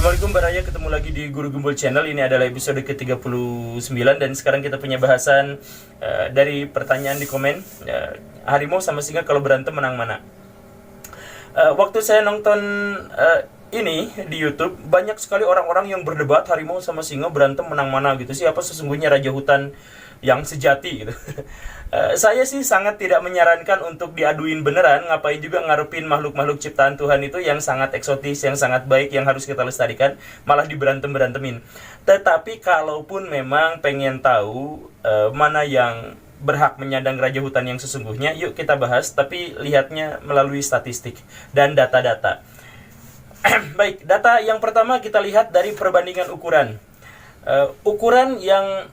Assalamualaikum Baraya, ketemu lagi di Guru Gembul Channel. Ini adalah episode ke-39 dan sekarang kita punya bahasan dari pertanyaan di komen, harimau sama singa kalau berantem menang mana? Waktu saya nonton ini di YouTube, banyak sekali orang-orang yang berdebat harimau sama singa berantem menang mana gitu. Siapa sesungguhnya raja hutan yang sejati gitu. Saya sih sangat tidak menyarankan untuk diaduin beneran. Ngapain juga ngarepin makhluk-makhluk ciptaan Tuhan itu yang sangat eksotis, yang sangat baik, yang harus kita lestarikan, malah diberantem-berantemin. Tetapi kalaupun memang pengen tahu mana yang berhak menyandang raja hutan yang sesungguhnya, yuk kita bahas, tapi lihatnya melalui statistik dan data-data. Baik, data yang pertama kita lihat dari perbandingan ukuran. Ukuran yang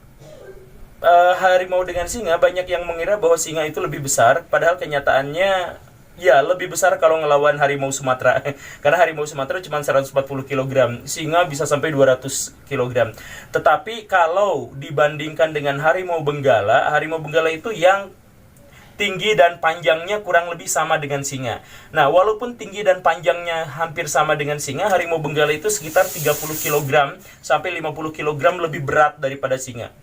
harimau dengan singa, banyak yang mengira bahwa singa itu lebih besar, padahal kenyataannya ya lebih besar kalau ngelawan harimau Sumatera. Karena harimau Sumatera cuma 140 kg, singa bisa sampai 200 kg. Tetapi kalau dibandingkan dengan harimau Benggala itu yang tinggi dan panjangnya kurang lebih sama dengan singa. Nah, walaupun tinggi dan panjangnya hampir sama dengan singa, harimau Benggala itu sekitar 30 kg sampai 50 kg lebih berat daripada singa.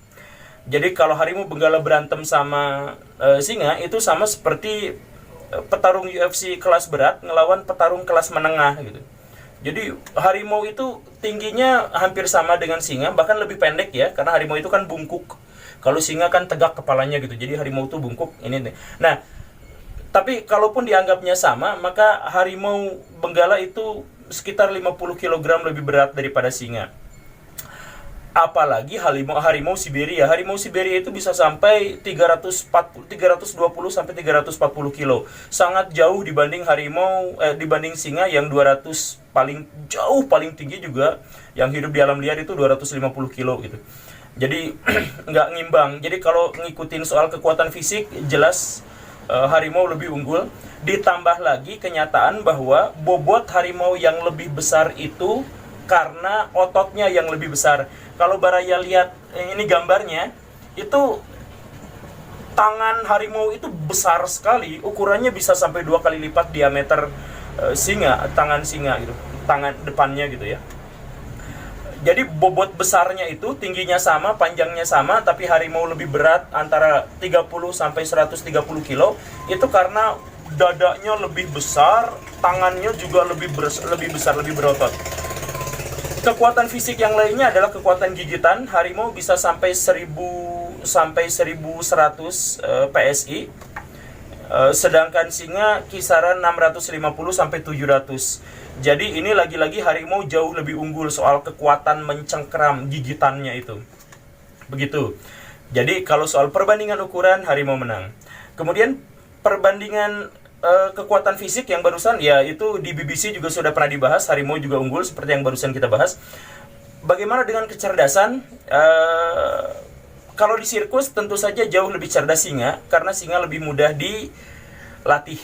Jadi kalau harimau Benggala berantem sama singa, itu sama seperti petarung UFC kelas berat ngelawan petarung kelas menengah gitu. Jadi harimau itu tingginya hampir sama dengan singa, bahkan lebih pendek ya, karena harimau itu kan bungkuk. Kalau singa kan tegak kepalanya gitu. Jadi harimau itu bungkuk ini nih. Nah, tapi kalaupun dianggapnya sama, maka harimau Benggala itu sekitar 50 kg lebih berat daripada singa. Apalagi harimau Siberia. Harimau Siberia itu bisa sampai 320 sampai 340 kilo. Sangat jauh dibanding dibanding singa yang 200, paling tinggi juga yang hidup di alam liar itu 250 kilo gitu. Jadi nggak ngimbang. Jadi kalau ngikutin soal kekuatan fisik, jelas harimau lebih unggul. Ditambah lagi kenyataan bahwa bobot harimau yang lebih besar itu karena ototnya yang lebih besar. Kalau Baraya lihat ini gambarnya, itu tangan harimau itu besar sekali, ukurannya bisa sampai 2 kali lipat diameter tangan singa gitu, tangan depannya gitu ya. Jadi bobot besarnya itu, tingginya sama, panjangnya sama, tapi harimau lebih berat antara 30 sampai 130 kilo, itu karena dadanya lebih besar, tangannya juga lebih besar, lebih berotot. Kekuatan fisik yang lainnya adalah kekuatan gigitan. Harimau bisa sampai 1000 sampai 1100 PSI. Sedangkan singa kisaran 650 sampai 700. Jadi ini lagi-lagi harimau jauh lebih unggul soal kekuatan mencengkeram gigitannya itu. Begitu. Jadi kalau soal perbandingan ukuran, harimau menang. Kemudian perbandingan kekuatan fisik yang barusan, ya itu di BBC juga sudah pernah dibahas, harimau juga unggul seperti yang barusan kita bahas. Bagaimana dengan kecerdasan? Kalau di sirkus tentu saja jauh lebih cerdas singa, karena singa lebih mudah dilatih.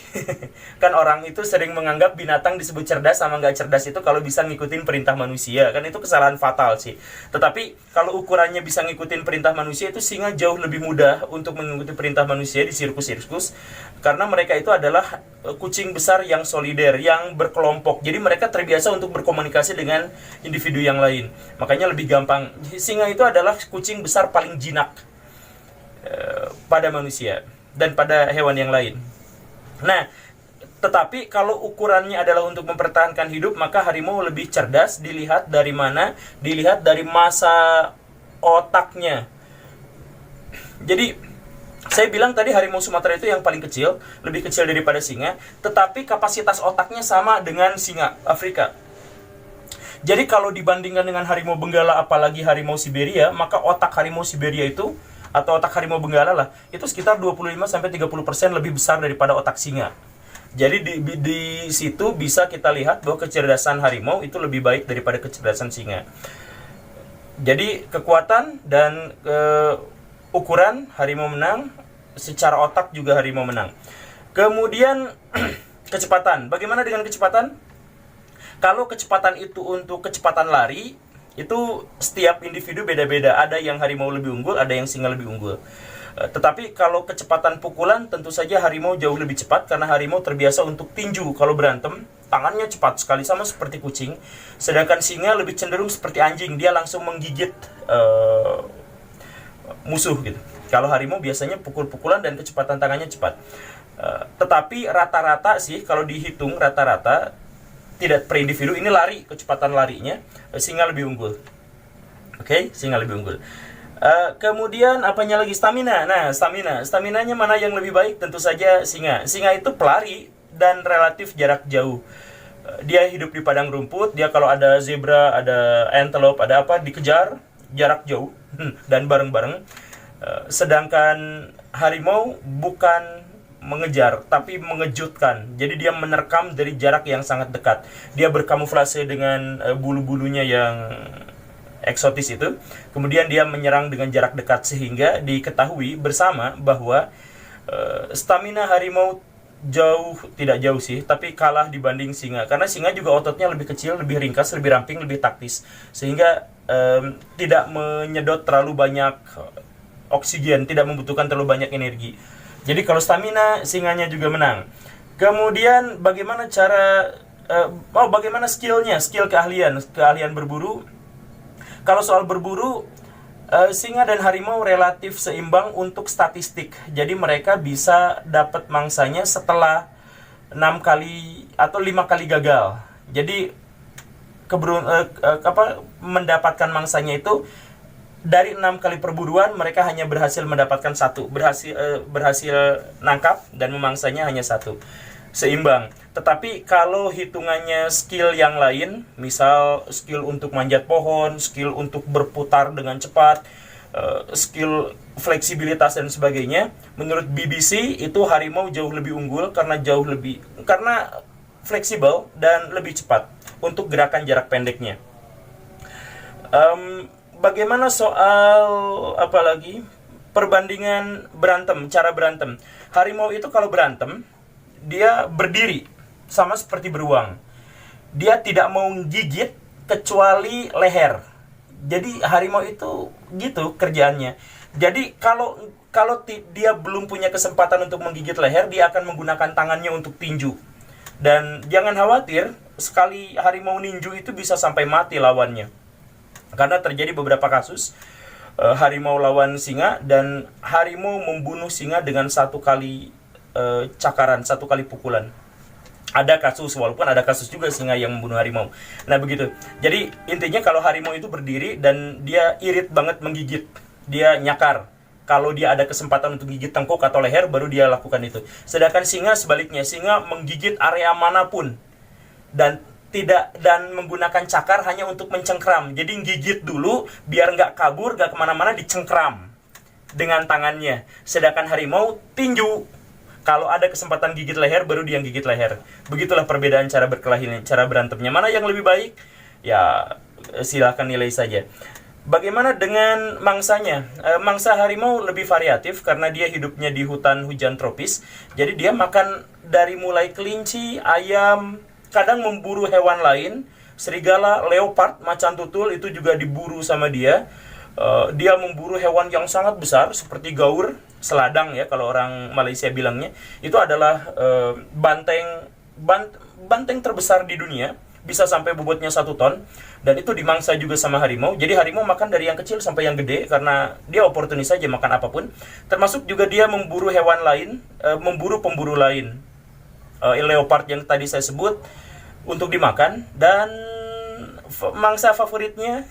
Kan orang itu sering menganggap binatang disebut cerdas sama nggak cerdas itu kalau bisa ngikutin perintah manusia. Kan itu kesalahan fatal sih. Tetapi kalau ukurannya bisa ngikutin perintah manusia, itu singa jauh lebih mudah untuk mengikuti perintah manusia di sirkus-sirkus. Karena mereka itu adalah kucing besar yang solider, yang berkelompok. Jadi mereka terbiasa untuk berkomunikasi dengan individu yang lain. Makanya lebih gampang. Singa itu adalah kucing besar paling jinak pada manusia dan pada hewan yang lain. Nah, tetapi kalau ukurannya adalah untuk mempertahankan hidup, maka harimau lebih cerdas. Dilihat dari mana? Dilihat dari massa otaknya. Jadi saya bilang tadi harimau Sumatera itu yang paling kecil, lebih kecil daripada singa, tetapi kapasitas otaknya sama dengan singa Afrika. Jadi kalau dibandingkan dengan harimau Benggala, apalagi harimau Siberia, maka otak harimau Siberia itu, atau otak harimau Benggala lah, itu sekitar 25-30% lebih besar daripada otak singa. Jadi di situ bisa kita lihat bahwa kecerdasan harimau itu lebih baik daripada kecerdasan singa. Jadi kekuatan dan ukuran harimau menang, secara otak juga harimau menang. Kemudian kecepatan. Bagaimana dengan kecepatan? Kalau kecepatan itu untuk kecepatan lari, itu setiap individu beda-beda. Ada yang harimau lebih unggul, ada yang singa lebih unggul. Tetapi kalau kecepatan pukulan tentu saja harimau jauh lebih cepat karena harimau terbiasa untuk tinju. Kalau berantem, tangannya cepat sekali sama seperti kucing. Sedangkan singa lebih cenderung seperti anjing, dia langsung menggigit musuh gitu. Kalau harimau biasanya pukul-pukulan dan kecepatan tangannya cepat. Tetapi rata-rata sih kalau dihitung rata-rata tidak per individu, ini lari, kecepatan larinya singa lebih unggul. Oke, singa lebih unggul. Kemudian apanya lagi, stamina. Nah, staminanya mana yang lebih baik? Tentu saja singa. Singa itu pelari dan relatif jarak jauh. Dia hidup di padang rumput. Dia kalau ada zebra, ada antelope, ada apa, dikejar jarak jauh dan bareng-bareng. Sedangkan harimau bukan mengejar tapi mengejutkan. Jadi dia menerkam dari jarak yang sangat dekat. Dia berkamuflase dengan bulu-bulunya yang eksotis itu. Kemudian dia menyerang dengan jarak dekat sehingga diketahui bersama bahwa stamina harimau tidak jauh sih, tapi kalah dibanding singa. Karena singa juga ototnya lebih kecil, lebih ringkas, lebih ramping, lebih taktis, sehingga tidak menyedot terlalu banyak oksigen, tidak membutuhkan terlalu banyak energi. Jadi kalau stamina, singanya juga menang. Kemudian bagaimana bagaimana skillnya, keahlian berburu. Kalau soal berburu, singa dan harimau relatif seimbang untuk statistik. Jadi mereka bisa dapat mangsanya setelah 6 kali atau 5 kali gagal. Jadi mendapatkan mangsanya itu dari 6 kali perburuan mereka hanya berhasil mendapatkan 1, berhasil nangkap dan memangsanya hanya 1. Seimbang. Tetapi kalau hitungannya skill yang lain, misal skill untuk manjat pohon, skill untuk berputar dengan cepat, skill fleksibilitas dan sebagainya, menurut BBC itu harimau jauh lebih unggul karena fleksibel dan lebih cepat untuk gerakan jarak pendeknya. Bagaimana soal perbandingan cara berantem? Harimau itu kalau berantem dia berdiri sama seperti beruang. Dia tidak mau gigit kecuali leher. Jadi harimau itu gitu kerjaannya. Jadi kalau dia belum punya kesempatan untuk menggigit leher, dia akan menggunakan tangannya untuk tinju. Dan jangan khawatir, sekali harimau ninju itu bisa sampai mati lawannya. Karena terjadi beberapa kasus harimau lawan singa dan harimau membunuh singa dengan 1 kali cakaran, 1 kali pukulan. Ada kasus, walaupun ada kasus juga singa yang membunuh harimau. Nah begitu. Jadi intinya kalau harimau itu berdiri dan dia irit banget menggigit, dia nyakar. Kalau dia ada kesempatan untuk gigit tengkuk atau leher, baru dia lakukan itu. Sedangkan singa sebaliknya, singa menggigit area manapun dan menggunakan cakar hanya untuk mencengkram. Jadi gigit dulu biar nggak kabur, nggak kemana-mana, dicengkram dengan tangannya. Sedangkan harimau tinju. Kalau ada kesempatan gigit leher, baru dia gigit leher. Begitulah perbedaan cara berkelahi, cara berantemnya. Mana yang lebih baik? Ya, silahkan nilai saja. Bagaimana dengan mangsanya? Mangsa harimau lebih variatif karena dia hidupnya di hutan hujan tropis. Jadi dia makan dari mulai kelinci, ayam, kadang memburu hewan lain. Serigala, leopard, macan tutul itu juga diburu sama dia. Dia memburu hewan yang sangat besar seperti gaur, seladang ya kalau orang Malaysia bilangnya. Itu adalah banteng terbesar di dunia, bisa sampai bobotnya 1 ton, dan itu dimangsa juga sama harimau. Jadi harimau makan dari yang kecil sampai yang gede karena dia oportunis saja makan apapun. Termasuk juga dia memburu hewan lain, memburu pemburu lain. Leopard yang tadi saya sebut untuk dimakan, dan mangsa favoritnya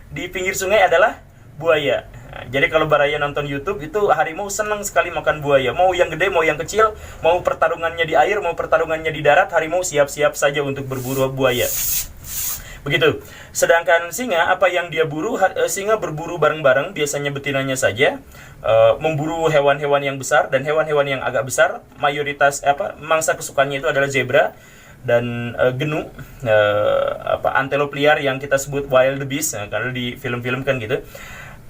di pinggir sungai adalah buaya. Nah, jadi kalau Baraya nonton YouTube itu harimau senang sekali makan buaya. Mau yang gede, mau yang kecil, mau pertarungannya di air, mau pertarungannya di darat, harimau siap-siap saja untuk berburu buaya. Begitu. Sedangkan singa, apa yang dia buru, singa berburu bareng-bareng, biasanya betinanya saja, memburu hewan-hewan yang besar dan hewan-hewan yang agak besar. Mayoritas mangsa kesukaannya itu adalah zebra dan genu, antelope liar yang kita sebut wild beast, karena di film-film kan gitu.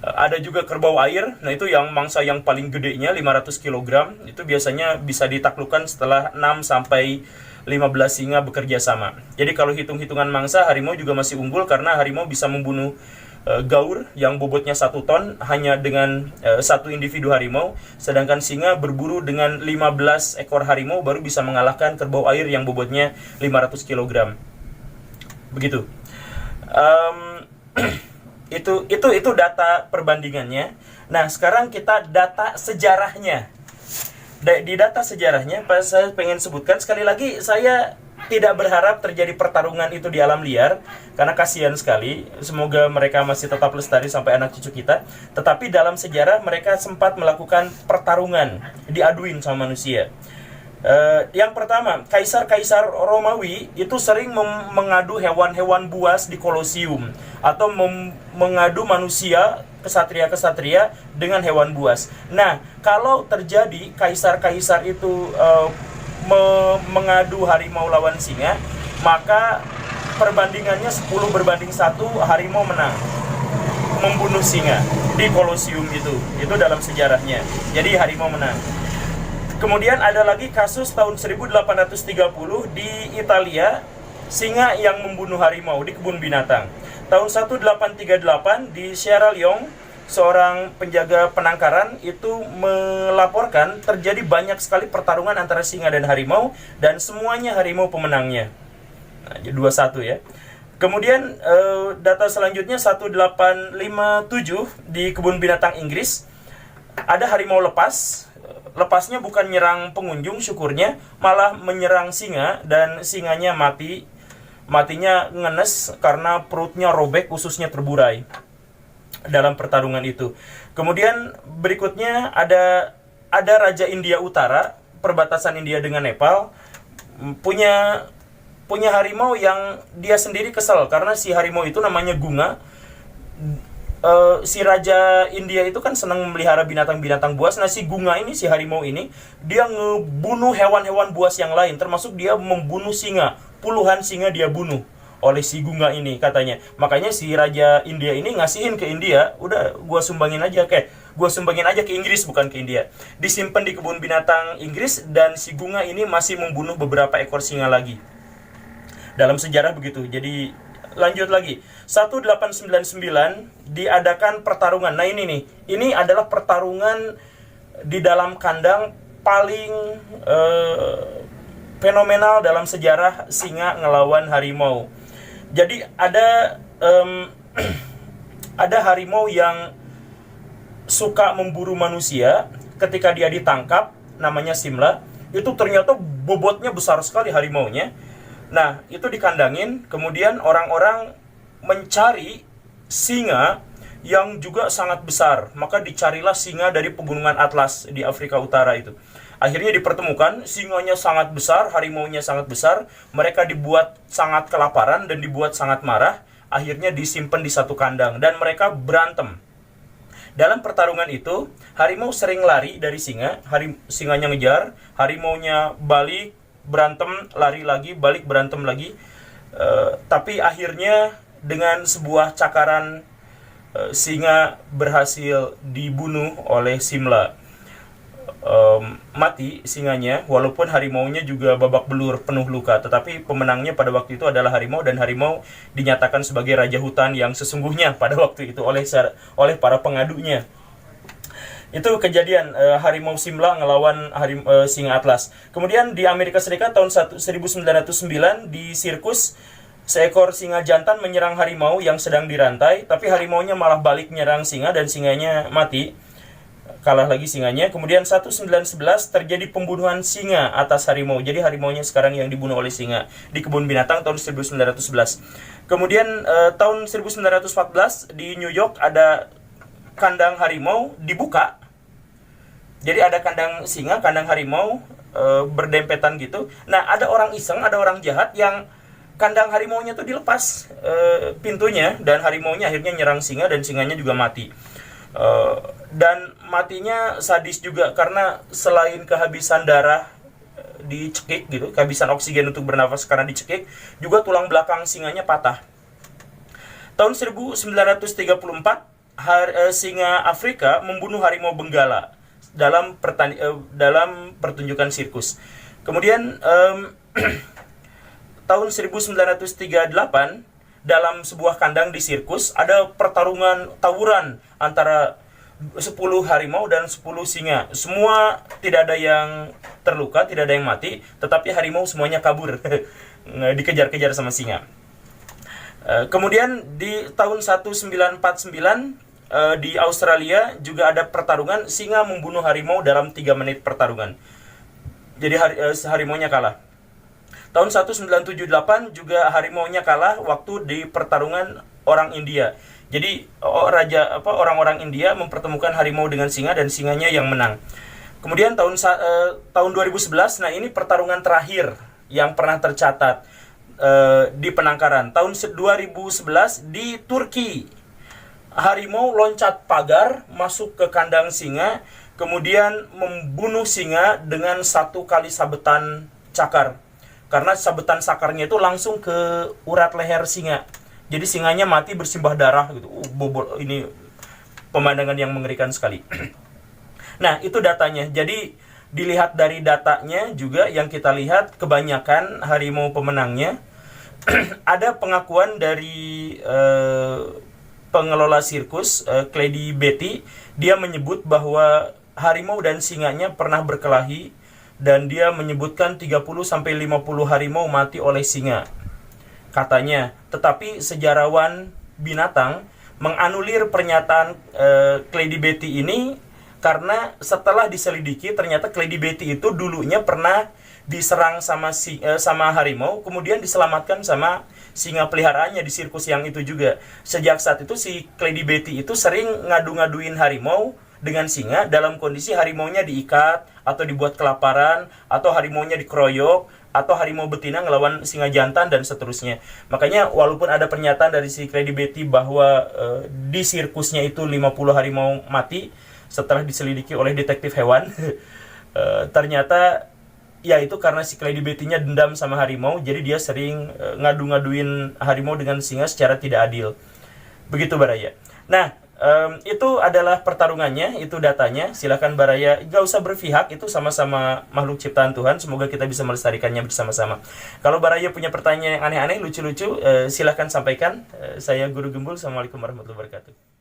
Ada juga kerbau air. Nah itu yang mangsa yang paling gedenya 500 kg. Itu biasanya bisa ditaklukkan setelah 6 sampai 15 singa bekerja sama. Jadi kalau hitung-hitungan mangsa, harimau juga masih unggul karena harimau bisa membunuh gaur yang bobotnya 1 ton hanya dengan satu individu harimau, sedangkan singa berburu dengan 15 ekor harimau baru bisa mengalahkan kerbau air yang bobotnya 500 kg. Begitu. Itu data perbandingannya. Nah, sekarang kita data sejarahnya. Di data sejarahnya, saya pengen sebutkan sekali lagi, saya tidak berharap terjadi pertarungan itu di alam liar, karena kasihan sekali. Semoga mereka masih tetap lestari sampai anak cucu kita. Tetapi dalam sejarah mereka sempat melakukan pertarungan, diaduin sama manusia. Yang pertama, kaisar-kaisar Romawi itu sering mengadu hewan-hewan buas di Kolosium, atau mengadu manusia, kesatria-kesatria dengan hewan buas. Nah, kalau terjadi kaisar-kaisar itu mengadu harimau lawan singa, maka perbandingannya 10 berbanding 1, harimau menang membunuh singa di Kolosium itu dalam sejarahnya. Jadi harimau menang. Kemudian ada lagi kasus tahun 1830 di Italia, singa yang membunuh harimau di kebun binatang. Tahun 1838 di Sierra Leone, seorang penjaga penangkaran itu melaporkan terjadi banyak sekali pertarungan antara singa dan harimau, dan semuanya harimau pemenangnya. Nah, 2-1 ya. Kemudian data selanjutnya 1857 di kebun binatang Inggris, ada harimau lepas. Lepasnya bukan nyerang pengunjung, syukurnya, malah menyerang singa, dan singanya mati. Matinya ngenes karena perutnya robek, ususnya terburai dalam pertarungan itu. Kemudian berikutnya ada Raja India Utara, perbatasan India dengan Nepal, punya harimau yang dia sendiri kesel karena si harimau itu namanya Gunga. Si Raja India itu kan senang memelihara binatang-binatang buas. Nah, si Gunga ini, si harimau ini, dia ngebunuh hewan-hewan buas yang lain, termasuk dia membunuh singa. Puluhan singa dia bunuh oleh si Gunga ini katanya. Makanya si Raja India ini ngasihin ke India, udah gua sumbangin aja ke Inggris, bukan ke India. Disimpan di kebun binatang Inggris, dan si Gunga ini masih membunuh beberapa ekor singa lagi. Dalam sejarah begitu. Jadi lanjut lagi. 1899 diadakan pertarungan. Nah, ini adalah pertarungan di dalam kandang paling fenomenal dalam sejarah singa ngelawan harimau. Jadi ada harimau yang suka memburu manusia. Ketika dia ditangkap, namanya Simla, itu ternyata bobotnya besar sekali harimaunya. Nah, itu dikandangin, kemudian orang-orang mencari singa yang juga sangat besar. Maka dicarilah singa dari pegunungan Atlas di Afrika Utara itu. Akhirnya dipertemukan, singanya sangat besar, harimaunya sangat besar. Mereka dibuat sangat kelaparan dan dibuat sangat marah. Akhirnya disimpan di satu kandang dan mereka berantem. Dalam pertarungan itu, harimau sering lari dari singa. Singanya ngejar, harimaunya balik, berantem, lari lagi, balik, berantem lagi. Tapi akhirnya dengan sebuah cakaran, singa berhasil dibunuh oleh Simla. Mati singanya, walaupun harimaunya juga babak belur, penuh luka. Tetapi pemenangnya pada waktu itu adalah harimau, dan harimau dinyatakan sebagai raja hutan yang sesungguhnya pada waktu itu oleh para pengadunya. Itu kejadian harimau Simla ngelawan singa Atlas. Kemudian di Amerika Serikat tahun 1909 di sirkus, seekor singa jantan menyerang harimau yang sedang dirantai, tapi harimaunya malah balik menyerang singa dan singanya mati. Kalah lagi singanya. Kemudian 1911 terjadi pembunuhan singa atas harimau. Jadi harimaunya sekarang yang dibunuh oleh singa di kebun binatang tahun 1911. Kemudian tahun 1914 di New York ada kandang harimau dibuka. Jadi ada kandang singa, kandang harimau berdempetan gitu. Nah, ada orang iseng, ada orang jahat yang kandang harimaunya tuh dilepas pintunya, dan harimaunya akhirnya nyerang singa dan singanya juga mati. Dan matinya sadis juga, karena selain kehabisan darah dicekik gitu, kehabisan oksigen untuk bernafas karena dicekik, juga tulang belakang singanya patah. Tahun 1934 singa Afrika membunuh harimau Benggala dalam pertunjukan sirkus. Kemudian tahun 1938 dalam sebuah kandang di sirkus ada pertarungan tawuran antara 10 harimau dan 10 singa. Semua tidak ada yang terluka, tidak ada yang mati, tetapi harimau semuanya kabur. Dikejar-kejar sama singa. Kemudian di tahun 1949 di Australia juga ada pertarungan singa membunuh harimau dalam 3 menit pertarungan. Jadi harimaunya kalah. Tahun 1978 juga harimaunya kalah waktu di pertarungan orang India. Jadi orang-orang India mempertemukan harimau dengan singa dan singanya yang menang. Kemudian tahun 2011, nah ini pertarungan terakhir yang pernah tercatat di penangkaran. Tahun 2011 di Turki, harimau loncat pagar masuk ke kandang singa, kemudian membunuh singa dengan 1 kali sabetan cakar. Karena sabetan sakarnya itu langsung ke urat leher singa. Jadi singanya mati bersimbah darah gitu. Bobol, ini pemandangan yang mengerikan sekali. Nah, itu datanya. Jadi dilihat dari datanya juga yang kita lihat kebanyakan harimau pemenangnya. Ada pengakuan dari pengelola sirkus, Clady Beatty. Dia menyebut bahwa harimau dan singanya pernah berkelahi dan dia menyebutkan 30-50 harimau mati oleh singa. Katanya, tetapi sejarawan binatang menganulir pernyataan Clady Beatty ini karena setelah diselidiki ternyata Clady Beatty itu dulunya pernah diserang sama harimau, kemudian diselamatkan sama singa peliharaannya di sirkus yang itu juga. Sejak saat itu si Clady Beatty itu sering ngadu-ngaduin harimau dengan singa dalam kondisi harimaunya diikat atau dibuat kelaparan atau harimaunya dikeroyok atau harimau betina ngelawan singa jantan dan seterusnya. Makanya walaupun ada pernyataan dari si Clady Beatty bahwa di sirkusnya itu 50 harimau mati setelah diselidiki oleh detektif hewan, ternyata ya itu karena si Clady Beatty-nya dendam sama harimau, jadi dia sering ngadu-ngaduin harimau dengan singa secara tidak adil. Begitu Baraya. Nah, itu adalah pertarungannya, itu datanya. Silakan Baraya, gak usah berpihak, itu sama-sama makhluk ciptaan Tuhan. Semoga kita bisa melestarikannya bersama-sama. Kalau Baraya punya pertanyaan yang aneh-aneh, lucu-lucu, silakan sampaikan. Saya Guru Gembul. Assalamualaikum warahmatullahi wabarakatuh.